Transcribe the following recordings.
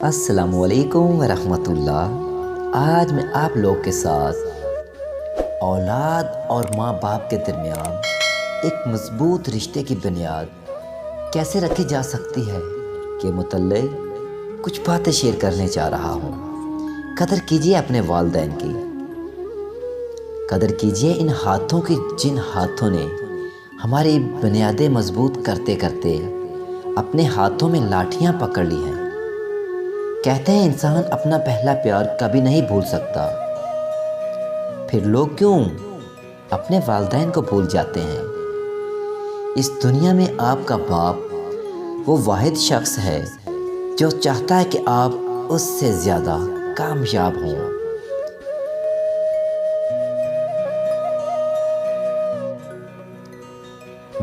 السلام علیکم ورحمۃ اللہ۔ آج میں آپ لوگ کے ساتھ اولاد اور ماں باپ کے درمیان ایک مضبوط رشتے کی بنیاد کیسے رکھی جا سکتی ہے کے متعلق کچھ باتیں شیئر کرنے جا رہا ہوں۔ قدر کیجیے اپنے والدین کی، قدر کیجیے ان ہاتھوں کی جن ہاتھوں نے ہماری بنیادیں مضبوط کرتے کرتے اپنے ہاتھوں میں لاٹھیاں پکڑ لی ہیں۔ کہتے ہیں انسان اپنا پہلا پیار کبھی نہیں بھول سکتا، پھر لوگ کیوں اپنے والدین کو بھول جاتے ہیں؟ اس دنیا میں آپ کا باپ وہ واحد شخص ہے جو چاہتا ہے کہ آپ اس سے زیادہ کامیاب ہوں۔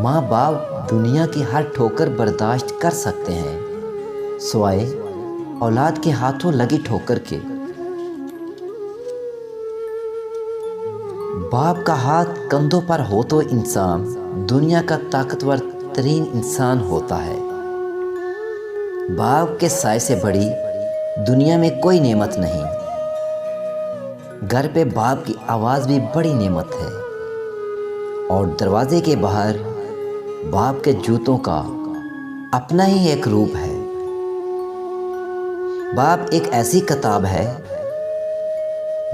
ماں باپ دنیا کی ہر ٹھوکر برداشت کر سکتے ہیں سوائے اولاد کے ہاتھوں لگی ٹھوکر کے۔ باپ کا ہاتھ کندھوں پر ہو تو انسان دنیا کا طاقتور ترین انسان ہوتا ہے۔ باپ کے سائے سے بڑی دنیا میں کوئی نعمت نہیں۔ گھر پہ باپ کی آواز بھی بڑی نعمت ہے، اور دروازے کے باہر باپ کے جوتوں کا اپنا ہی ایک روپ ہے۔ باپ ایک ایسی کتاب ہے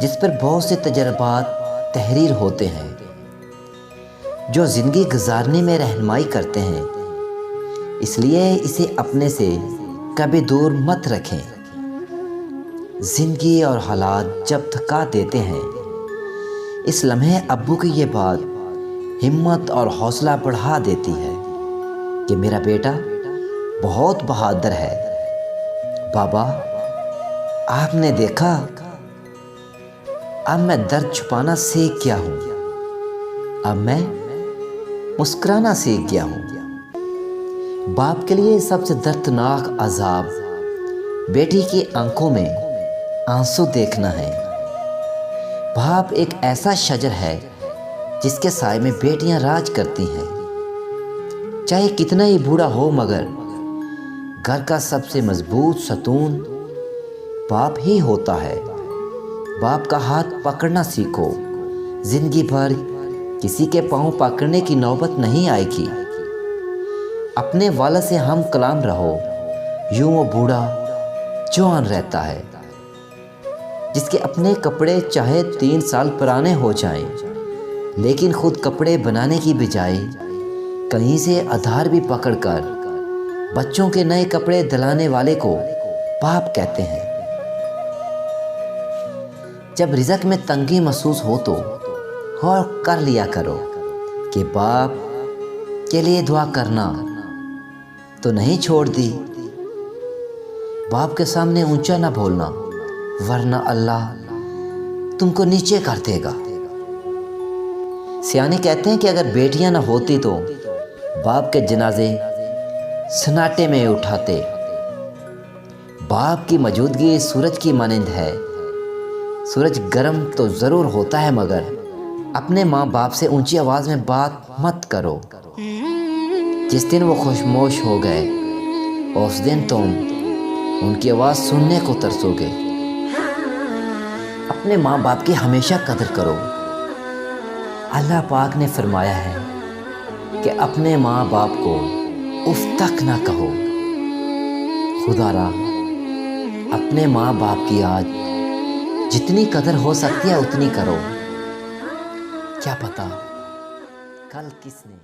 جس پر بہت سے تجربات تحریر ہوتے ہیں جو زندگی گزارنے میں رہنمائی کرتے ہیں، اس لیے اسے اپنے سے کبھی دور مت رکھیں۔ زندگی اور حالات جب تھکا دیتے ہیں، اس لمحے ابو کی یہ بات ہمت اور حوصلہ بڑھا دیتی ہے کہ میرا بیٹا بہت بہادر ہے۔ بابا، آپ نے دیکھا، اب میں درد چھپانا سیکھ گیا ہوں، اب میں مسکرانا سیکھ گیا ہوں۔ باپ کے لیے سب سے دردناک عذاب بیٹی کی آنکھوں میں آنسو دیکھنا ہے۔ باپ ایک ایسا شجر ہے جس کے سائے میں بیٹیاں راج کرتی ہیں۔ چاہے کتنا ہی بوڑھا ہو، مگر گھر کا سب سے مضبوط ستون باپ ہی ہوتا ہے۔ باپ کا ہاتھ پکڑنا سیکھو، زندگی بھر کسی کے پاؤں پکڑنے کی نوبت نہیں آئے گی۔ اپنے والد سے ہم کلام رہو، یوں وہ بوڑھا جوان رہتا ہے، جس کے اپنے کپڑے چاہے 3 سال پرانے ہو جائیں، لیکن خود کپڑے بنانے کی بجائے کہیں سے ادھار بھی پکڑ کر بچوں کے نئے کپڑے دلانے والے کو باپ کہتے ہیں۔ جب رزق میں تنگی محسوس ہو تو غور کر لیا کرو کہ باپ کے لیے دعا کرنا تو نہیں چھوڑ دی۔ باپ کے سامنے اونچا نہ بولنا، ورنہ اللہ تم کو نیچے کر دے گا۔ سیانے کہتے ہیں کہ اگر بیٹیاں نہ ہوتی تو باپ کے جنازے سناٹے میں اٹھاتے۔ باپ کی موجودگی سورج کی مانند ہے۔ سورج گرم تو ضرور ہوتا ہے، مگر اپنے ماں باپ سے اونچی آواز میں بات مت کرو۔ جس دن وہ خاموش ہو گئے، اس دن تم ان کی آواز سننے کو ترسو گے۔ اپنے ماں باپ کی ہمیشہ قدر کرو۔ اللہ پاک نے فرمایا ہے کہ اپنے ماں باپ کو اف تک نہ کہو۔ خدا را اپنے ماں باپ کی آج جتنی قدر ہو سکتی ہے اتنی کرو، کیا پتا کل کس نے